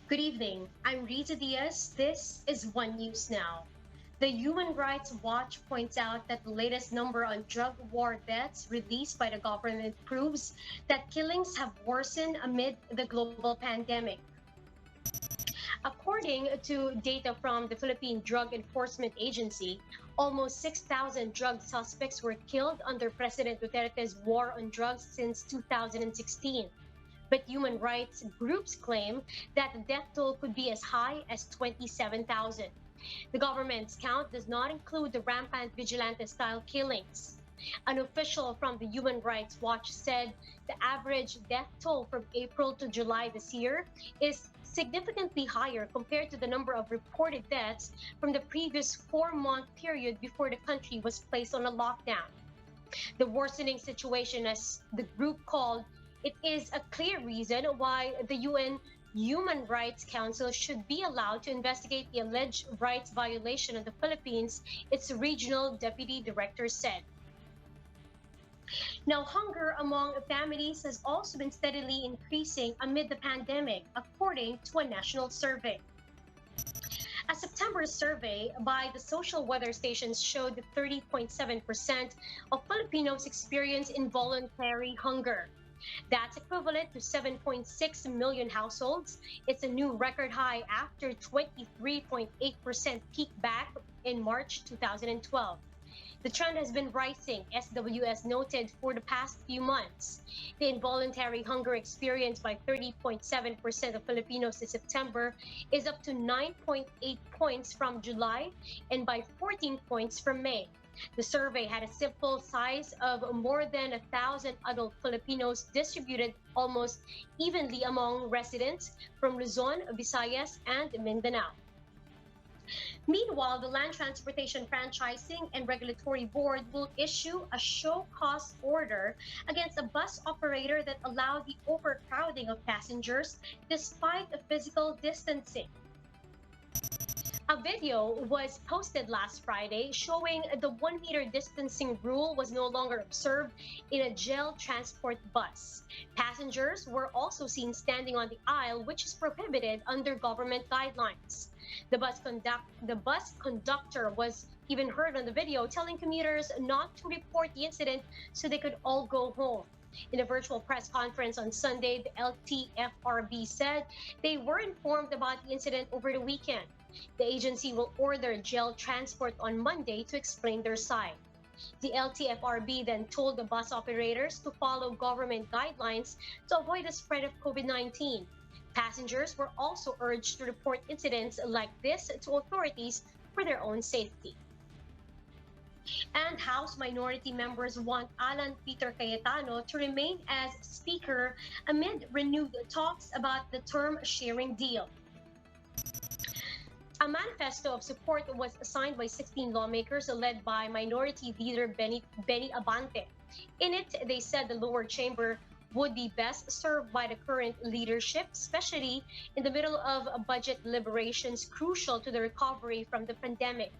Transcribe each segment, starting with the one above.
Good evening. I'm Rita Diaz. This is One News Now. The Human Rights Watch points out that the latest number on drug war deaths released by the government proves that killings have worsened amid the global pandemic. According to data from the Philippine Drug Enforcement Agency, almost 6,000 drug suspects were killed under President Duterte's war on drugs since 2016. But human rights groups claim that the death toll could be as high as 27,000. The government's count does not include the rampant vigilante-style killings. An official from the Human Rights Watch said the average death toll from April to July this year is significantly higher compared to the number of reported deaths from the previous 4-month period before the country was placed on a lockdown. The worsening situation, as the group called, it is a clear reason why the UN Human Rights Council should be allowed to investigate the alleged rights violation of the Philippines, its regional deputy director said. Now, hunger among families has also been steadily increasing amid the pandemic, according to a national survey. A September survey by the social weather stations showed that 30.7% of Filipinos experience involuntary hunger. That's equivalent to 7.6 million households. It's a new record high after 23.8% peak back in March 2012. The trend has been rising, SWS noted, for the past few months. The involuntary hunger experienced by 30.7% of Filipinos in September is up to 9.8 points from July and by 14 points from May. The survey had a sample size of more than 1,000 adult Filipinos distributed almost evenly among residents from Luzon, Visayas, and Mindanao. Meanwhile, the Land Transportation Franchising and Regulatory Board will issue a show cause order against a bus operator that allowed the overcrowding of passengers despite the physical distancing. A video was posted last Friday showing the 1-meter distancing rule was no longer observed in a jail transport bus. Passengers were also seen standing on the aisle, which is prohibited under government guidelines. The bus conductor was even heard on the video telling commuters not to report the incident so they could all go home. In a virtual press conference on Sunday, the LTFRB said they were informed about the incident over the weekend. The agency will order jail transport on Monday to explain their side. The LTFRB then told the bus operators to follow government guidelines to avoid the spread of COVID-19. Passengers were also urged to report incidents like this to authorities for their own safety. And House minority members want Alan Peter Cayetano to remain as Speaker amid renewed talks about the term sharing deal. A manifesto of support was signed by 16 lawmakers led by Minority Leader Benny Abante. In it, they said the lower chamber would be best served by the current leadership, especially in the middle of budget deliberations crucial to the recovery from the pandemic.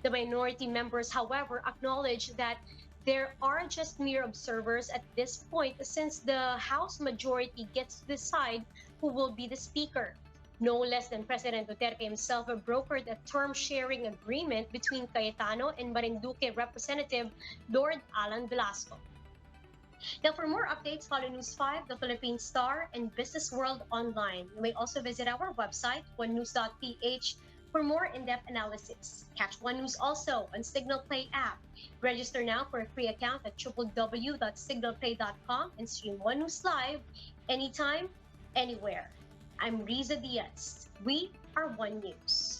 The minority members, however, acknowledge that there are just mere observers at this point since the House majority gets to decide who will be the Speaker. No less than President Duterte himself brokered a term-sharing agreement between Cayetano and Marinduque Representative Lord Alan Velasco. Now, for more updates, follow News 5, The Philippine Star, and Business World online. You may also visit our website, onenews.ph, for more in-depth analysis. Catch One News also on Signal Play app. Register now for a free account at www.signalplay.com and stream One News live anytime, anywhere. I'm Riza Diaz. We are One News.